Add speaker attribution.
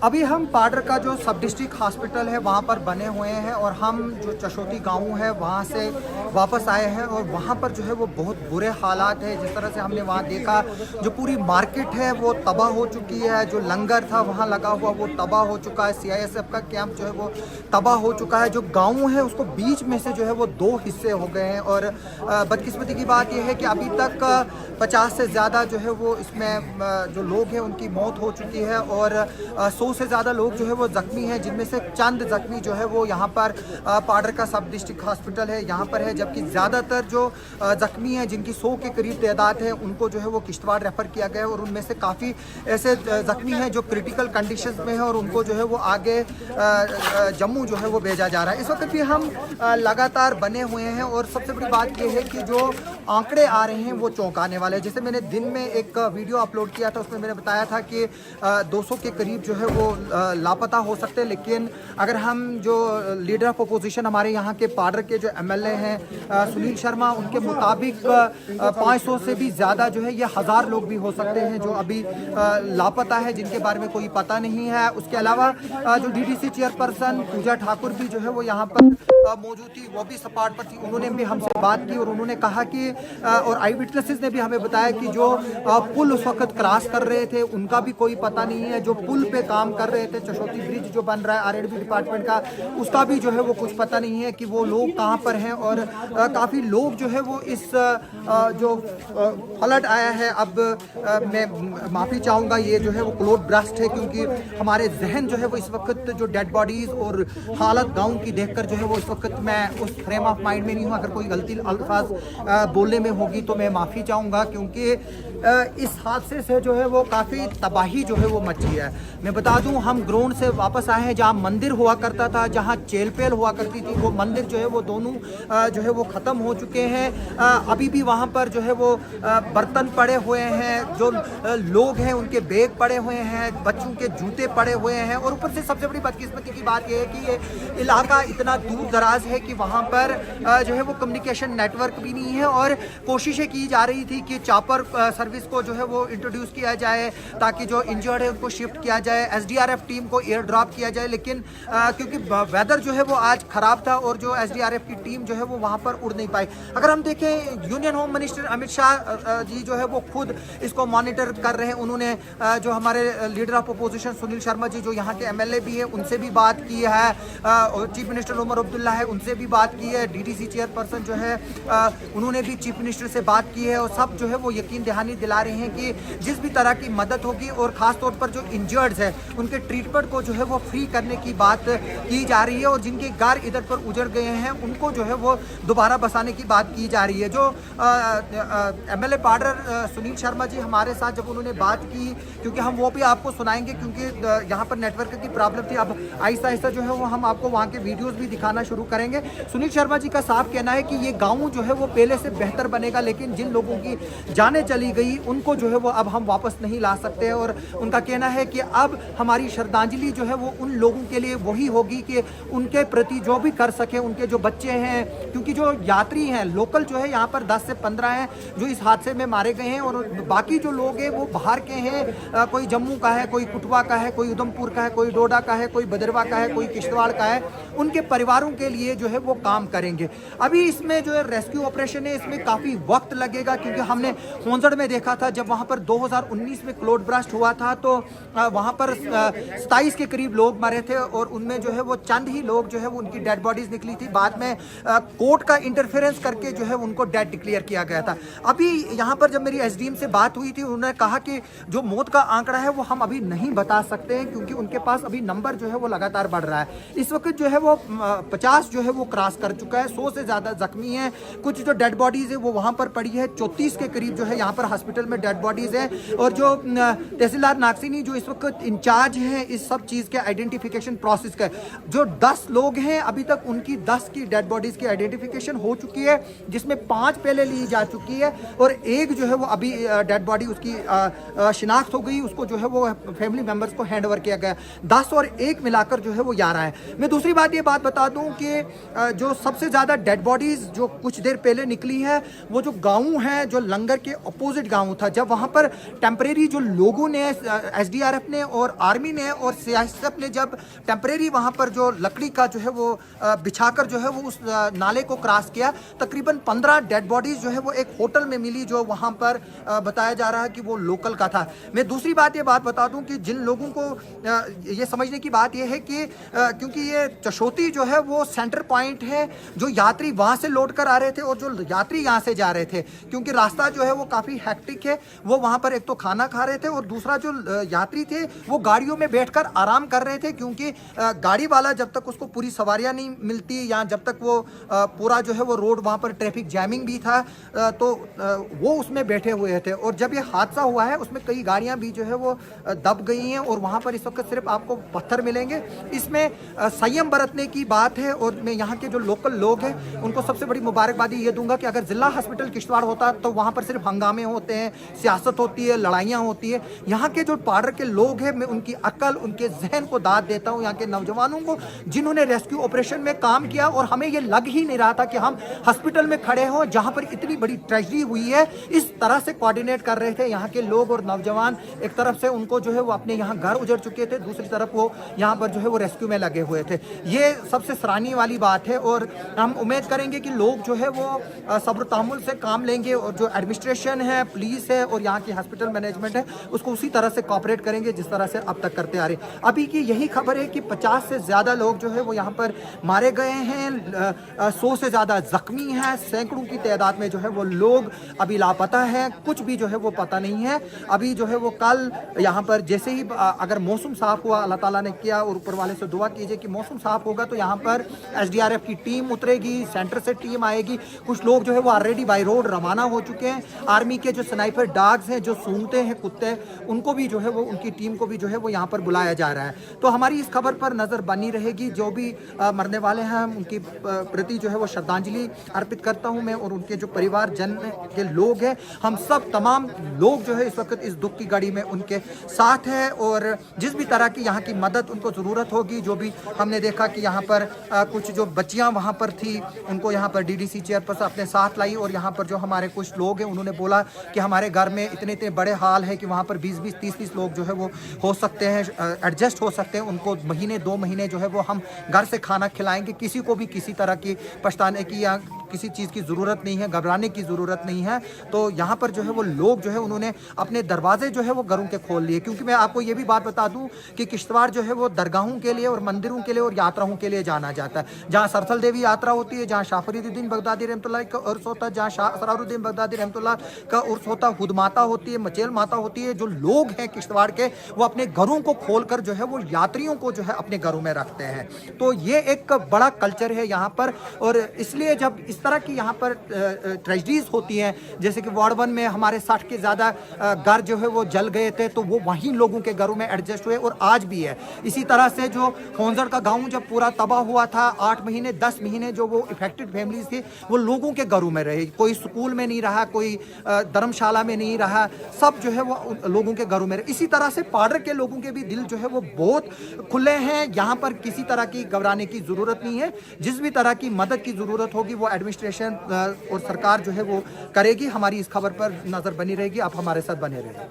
Speaker 1: अभी हम पाडर का जो सब डिस्ट्रिक्ट हॉस्पिटल है वहाँ पर बने हुए हैं और हम जो चशोती गांव है वहाँ से वापस आए हैं और वहाँ पर जो है वो बहुत बुरे हालात है। जिस तरह से हमने वहाँ देखा, जो पूरी मार्केट है वो तबाह हो चुकी है, जो लंगर था वहाँ लगा हुआ वो तबाह हो चुका है, CISF का कैंप जो है वो तबाह हो चुका है। जो गाँव है उसको बीच में से जो है वो 2 हिस्से हो गए हैं और बदकिस्मती की बात यह है कि अभी तक 50 से ज़्यादा जो है वो इसमें जो लोग हैं उनकी मौत हो चुकी है और 100 से ज़्यादा लोग जो है वो ज़ख्मी हैं, जिनमें से चंद ज़ख्मी जो है वो यहाँ पर पाडर का सब डिस्ट्रिक्ट हॉस्पिटल है यहाँ पर है, जबकि ज़्यादातर जो ज़ख्मी हैं जिनकी 100 के करीब तादाद है उनको जो है वो किश्तवाड़ रेफ़र किया गया है और उनमें से काफ़ी ऐसे ज़ख्मी हैं जो क्रिटिकल कंडीशंस में हैं और उनको जो है वो आगे जम्मू जो है वो भेजा जा रहा है। इस वक्त भी हम लगातार बने हुए हैं और सबसे बड़ी बात यह है कि जो आंकड़े आ रहे हैं वो चौंकाने वाले हैं। जैसे मैंने दिन में एक वीडियो अपलोड किया था, उसमें मैंने बताया था कि 200 के करीब जो है वो लापता हो सकते हैं, लेकिन अगर हम जो लीडर ऑफ अपोजिशन हमारे यहाँ के पाडर के जो MLA हैं सुनील शर्मा, उनके मुताबिक 500 से भी ज़्यादा जो है ये 1000 लोग भी हो सकते हैं जो अभी लापता है, जिनके बारे में कोई पता नहीं है। उसके अलावा जो DDC चेयरपर्सन पूजा ठाकुर भी जो है वो यहाँ पर मौजूद थी, वो भी सपाट पर थी। उन्होंने भी हमसे बात की और उन्होंने कहा कि और आई विटनेसेस ने भी हमें बताया कि जो पुल उस वक्त क्रॉस कर रहे थे उनका भी कोई पता नहीं है, जो पुल पे काम कर रहे थे, चशोती ब्रिज जो बन रहा है R&B डिपार्टमेंट का, उसका भी जो है वो कुछ पता नहीं है कि वो लोग कहाँ पर हैं। और काफ़ी लोग जो है वो इस जो फ्लड आया है, अब मैं माफ़ी चाहूँगा, ये जो है वो क्लोड ब्रस्ट है, क्योंकि हमारे जहन जो है वो इस वक्त जो डेड बॉडीज़ और हालत गाँव की देखकर जो है वो इस वक्त मैं उस फ्रेम ऑफ माइंड में नहीं हूँ। अगर कोई गलती अल्फाज बोलने में होगी तो मैं माफ़ी चाहूँगा, क्योंकि इस हादसे से जो है वो काफ़ी तबाही जो है वो मची है। मैं बता दूं, हम ग्राउंड से वापस आए हैं, जहां मंदिर हुआ करता था, जहां चेल पेल हुआ करती थी, वो मंदिर जो है वो दोनों जो है वो ख़त्म हो चुके हैं। अभी भी वहां पर जो है वो बर्तन पड़े हुए हैं, जो लोग हैं उनके बैग पड़े हुए हैं, बच्चों के जूते पड़े हुए हैं। और ऊपर से सबसे बड़ी बदकिस्मती की बात यह है कि ये इलाका इतना दूर दराज है कि वहाँ पर जो है वो कम्युनिकेशन नेटवर्क भी नहीं है और कोशिशें की जा रही थी कि चॉपर सर्विस को जो है वो इंट्रोड्यूस किया जाए ताकि जो इंजर्ड है उनको शिफ्ट किया जाए, SDRF टीम को एयर ड्रॉप किया जाए, लेकिन क्योंकि वेदर जो है वो आज ख़राब था और जो SDRF की टीम जो है वो वहाँ पर उड़ नहीं पाई। अगर हम देखें, union home minister Amit Shah ji जो है वो खुद इसको मॉनिटर कर रहे हैं। उन्होंने जो हमारे leader of opposition Sunil Sharma ji जो यहाँ के MLA भी है उनसे भी बात की है, चीफ मिनिस्टर उमर अब्दुल्ला है उनसे भी बात की है, DDC चेयरपर्सन जो है उन्होंने भी चीफ मिनिस्टर से बात की है और सब जो है वो यकीन दहानी दिला रहे हैं कि जिस भी तरह की मदद होगी और ख़ास तौर पर जो इंजर्ड्स है उनके ट्रीटमेंट को जो है वो फ्री करने की बात की जा रही है और जिनके घर इधर पर उजड़ गए हैं उनको जो है वो दोबारा बसाने की बात की जा रही है। जो MLA पाडर सुनील शर्मा जी हमारे साथ जब उन्होंने बात की, क्योंकि हम वो भी आपको सुनाएंगे क्योंकि यहाँ पर नेटवर्क की प्रॉब्लम थी, अब आहिस्ता आहिस्ता जो है वो हम आपको वहाँ के वीडियोस भी दिखाना शुरू करेंगे। सुनील शर्मा जी का साफ कहना है कि ये गाँव जो है वो पहले से बेहतर बनेगा, लेकिन जिन लोगों की जाने चली गई उनको जो है वो अब हम वापस नहीं ला सकते हैं। और उनका कहना है कि अब हमारी श्रद्धांजलि जो है वो उन लोगों के लिए वही होगी कि उनके प्रति जो भी कर सके, उनके जो बच्चे हैं, क्योंकि जो यात्री हैं लोकल जो है यहाँ पर 10 से 15 हैं जो इस हादसे में मारे गए हैं और बाकी जो लोग हैं वो बाहर के हैं, कोई जम्मू का है, कोई कुटवा का है, कोई उधमपुर का है, कोई डोडा का है, कोई भदरवा का है, कोई किश्तवाड़ का है, उनके परिवारों के लिए जो है वो काम करेंगे। अभी इसमें जो है रेस्क्यू ऑपरेशन है, इसमें काफ़ी वक्त लगेगा, क्योंकि हमने होंजड़ में देखा था जब वहाँ पर 2019 में क्लोड ब्रस्ट हुआ था तो वहाँ पर 27 के करीब लोग मरे थे और उनमें जो है वो चंद ही लोग जो है वो उनकी डेड बॉडीज निकली थी। बाद में कोर्ट का इंटरफेरेंस करके जो है उनको डेड डिक्लेयर किया गया था। अभी यहाँ पर जब मेरी SDM से बात हुई थी उन्होंने कहा कि जो मौत का आंकड़ा है वो हम अभी नहीं बता सकते हैं, क्योंकि उनके पास अभी नंबर जो है वो लगातार बढ़ रहा है। इस वक्त जो है वो 50 जो है वो क्रॉस कर चुका है, 100 से ज़्यादा जख्मी हैं। कुछ जो डेड बॉडीज़ है वो वहाँ पर पड़ी है, 34 के करीब जो है यहाँ पर हॉस्पिटल में डेड बॉडीज़ है। और जो तहसीलदार नागसिनी जो इस वक्त इंचार्ज हैं इस सब चीज़ के आइडेंटिफिकेशन प्रोसेस का, जो 10 लोग हैं अभी तक उनकी 10 की डेड बॉडीज़ की आइडेंटिफिकेशन हो चुकी है, जिसमें 5 पहले ली जा चुकी है और एक जो है वो अभी डेड बॉडी उसकी शिनाख्त हो गई, उसको जो है वो फैमिली मेम्बर्स को हैंड ओवर किया गया। 10 और 1 मिलाकर जो है वो 11 है। मैं दूसरी बात ये बात बता दूं कि जो सबसे ज़्यादा डेड बॉडीज़ जो कुछ देर पहले निकली है वो जो गाँव है जो लंगर के अपोजिट गाँव था, जब वहाँ पर टेम्परेरी जो लोगों ने SDRF ने और आर्मी ने और सीआईएसएफ ने जब टेम्परेरी वहाँ पर जो लकड़ी का जो है वो बिछाकर जो है वो उस नाले को क्रॉस किया, तकरीबन 15 डेड बॉडीज जो है वो एक होटल में मिली, जो वहाँ पर बताया जा रहा है कि वो लोकल का था। मैं दूसरी बात ये बता दूं कि जिन लोगों को ये समझने की बात ये है कि क्योंकि ये चशोती जो है वो सेंटर पॉइंट है, जो यात्री वहाँ से लौट कर आ रहे थे और जो यात्री यहाँ से जा रहे थे, क्योंकि रास्ता जो है वो काफ़ी हैक्टिक है, वो वहाँ पर एक तो खाना खा रहे थे और दूसरा जो यात्री थे वो गाड़ियों में बैठकर आराम कर रहे थे, क्योंकि गाड़ी वाला जब तक उसको पूरी सवारियाँ नहीं मिलती या जब तक वो पूरा जो है वो रोड वहाँ पर ट्रैफिक जैमिंग भी था, तो वो उसमें बैठे हुए थे। और जब ये हादसा हुआ है उसमें कई गाड़ियाँ भी जो है वो दब गई हैं और वहाँ पर इस वक्त सिर्फ आपको पत्थर मिलेंगे। इसमें संयम बरतने की बात है और मैं यहाँ के जो लोकल लोग हैं उनको सबसे बड़ी मुबारकबादी ये दूंगा कि अगर जिला हॉस्पिटल किश्तवाड़ होता तो वहाँ पर सिर्फ हंगामे होते हैं, सियासत होती है, लड़ाइयाँ होती है। यहाँ के जो पार्डर के लोग हैं, मैं उनकी अक्ल, उनके जहन को दाद देता हूँ, यहाँ के नौजवानों को जिन्होंने रेस्क्यू ऑपरेशन में काम किया। और हमें ये लग ही नहीं रहा था कि हम हॉस्पिटल में खड़े हों जहाँ पर इतनी बड़ी ट्रेजेडी हुई है। इस तरह से कोऑर्डिनेट कर रहे थे यहाँ के लोग और नौजवान। एक तरफ से उनको जो है वो अपने यहाँ घर उजड़ चुके थे, दूसरी तरफ वो यहाँ पर जो है वो रेस्क्यू में लगे हुए थे। ये सबसे सराहनीय वाली बात है और हम उम्मीद करेंगे कि लोग जो है वो सब्र तहम्मुल से काम लेंगे और जो एडमिनिस्ट्रेशन है, पुलिस है और यहाँ की हॉस्पिटल मैनेजमेंट है उसको उसी तरह से कोऑपरेट करेंगे जिस तरह से अब तक करते आ रहे। अभी की यही खबर है कि 50 से ज़्यादा लोग जो है वो यहाँ पर मारे गए हैं, 100 से ज़्यादा जख्मी हैं, सैकड़ों की तादाद में जो है वो लोग अभी लापता हैं, कुछ भी जो है वो पता नहीं है। अभी जो है वो कल यहाँ पर जैसे ही अगर मौसम साफ हुआ, अल्लाह ताला ने किया और ऊपर वाले से दुआ कीजिए कि मौसम साफ होगा तो यहाँ पर SDRF की टीम उतरेगी, सेंटर से टीम आएगी। कुछ लोग जो है वो ऑलरेडी बाई रोड रवाना हो चुके हैं। आर्मी के जो स्नाइपर डॉग्स हैं, जो सूंघते हैं कुत्ते, उनको भी जो है वो उनकी टीम को भी जो है वो यहाँ पर बुलाया जा रहा है। तो हमारी इस खबर पर नज़र बनी रहेगी। जो भी मरने वाले हैं उनकी प्रति जो है वो श्रद्धांजलि अर्पित करता हूँ मैं और उनके जो परिवार जन के लोग हैं, हम सब तमाम लोग जो है इस वक्त इस दुख की घड़ी में उनके साथ है। और जिस भी तरह की यहाँ की मदद उनको ज़रूरत होगी, जो भी हमने देखा कि यहाँ पर कुछ जो बच्चियाँ वहाँ पर थी उनको यहाँ पर DDC चेयरपर्सन अपने साथ लाई और यहाँ पर जो हमारे कुछ लोग हैं उन्होंने बोला कि हमारे घर में इतने इतने बड़े हाल है कि वहाँ पर 20-20, 30-30 लोग जो है वो हो सकते हैं, एडजस्ट हो सकते हैं। उनको महीने 2 महीने जो है वो हम घर से खाना खिलाएंगे। किसी को भी किसी तरह की पछताने की या किसी चीज़ की ज़रूरत नहीं है, घबराने की ज़रूरत नहीं है। तो यहाँ पर जो है वो लोग जो है उन्होंने अपने दरवाजे जो है वो घरों के खोल लिए, क्योंकि मैं आपको ये भी बात बता दूं कि किश्तवाड़ जो है वो दरगाहों के लिए और मंदिरों के लिए और यात्राओं के लिए जाना जाता है। जहाँ सरथल देवी यात्रा होती है, जहाँ शाह फरीदुद्दीन बगदादी रहमतुल्लाह का उर्स होता है, जहाँ शाह सरारुद्दीन बगदादी रहमतुल्लाह का उर्स होता है, हुद माता होती है, मचेल माता होती है। जो लोग हैं किश्तवाड़ के वो अपने घरों को खोल कर जो है वो यात्रियों को जो है अपने घरों में रखते हैं। तो ये एक बड़ा कल्चर है यहाँ पर। और इसलिए जब इस तरह की यहाँ पर ट्रेजेडीज होती हैं, जैसे कि वार्ड 1 में हमारे 60 के ज़्यादा घर जो है वो जल गए थे, तो वो वहीं लोगों के घरों में एडजस्ट हुए और आज भी है। इसी तरह से जो होंजड़ का गांव जब पूरा तबाह हुआ था, 8 महीने 10 महीने जो वो इफेक्टेड फैमिलीज थी वो लोगों के घरों में रहे। कोई स्कूल में नहीं रहा, कोई धर्मशाला में नहीं रहा, सब जो है वो लोगों के घरों में रहे। इसी तरह से पार्डर के लोगों के भी दिल जो है वो बहुत खुले हैं। यहाँ पर किसी तरह की घबराने की ज़रूरत नहीं है। जिस भी तरह की मदद की ज़रूरत होगी वो एडमिनिस्ट्रेशन और सरकार जो है वो करेगी। हमारी इस खबर पर नज़र बनी रहेगी, आप हमारे साथ बने रहें।